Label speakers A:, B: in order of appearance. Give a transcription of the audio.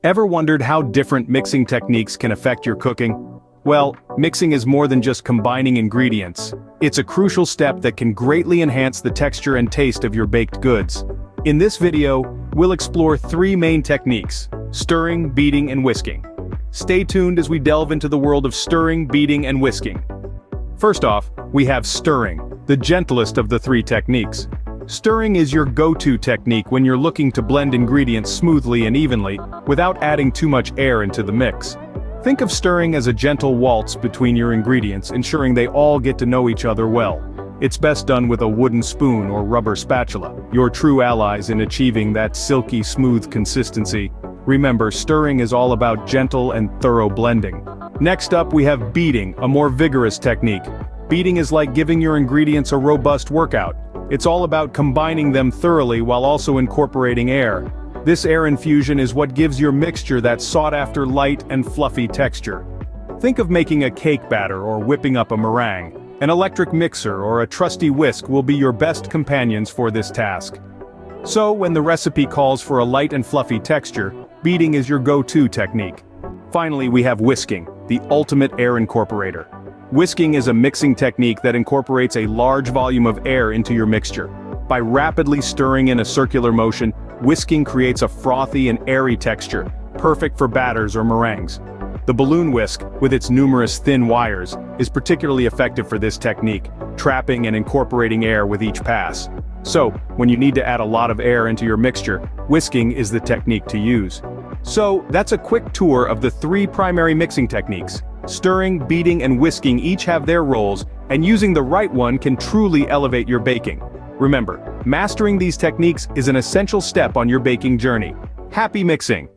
A: Ever wondered how different mixing techniques can affect your cooking? Well, mixing is more than just combining ingredients. It's a crucial step that can greatly enhance the texture and taste of your baked goods. In this video, we'll explore three main techniques: stirring, beating, and whisking. Stay tuned as we delve into the world of stirring, beating, and whisking. First off, we have stirring, the gentlest of the three techniques. Stirring is your go-to technique when you're looking to blend ingredients smoothly and evenly, without adding too much air into the mix. Think of stirring as a gentle waltz between your ingredients, ensuring they all get to know each other well. It's best done with a wooden spoon or rubber spatula, your true allies in achieving that silky smooth consistency. Remember, stirring is all about gentle and thorough blending. Next up, we have beating, a more vigorous technique. Beating is like giving your ingredients a robust workout. It's all about combining them thoroughly while also incorporating air. This air infusion is what gives your mixture that sought-after light and fluffy texture. Think of making a cake batter or whipping up a meringue. An electric mixer or a trusty whisk will be your best companions for this task. So, when the recipe calls for a light and fluffy texture, beating is your go-to technique. Finally, we have whisking, the ultimate air incorporator. Whisking is a mixing technique that incorporates a large volume of air into your mixture. By rapidly stirring in a circular motion, whisking creates a frothy and airy texture, perfect for batters or meringues. The balloon whisk, with its numerous thin wires, is particularly effective for this technique, trapping and incorporating air with each pass. So, when you need to add a lot of air into your mixture, whisking is the technique to use. So, that's a quick tour of the three primary mixing techniques. Stirring, beating, and whisking each have their roles, and using the right one can truly elevate your baking. Remember, mastering these techniques is an essential step on your baking journey. Happy mixing!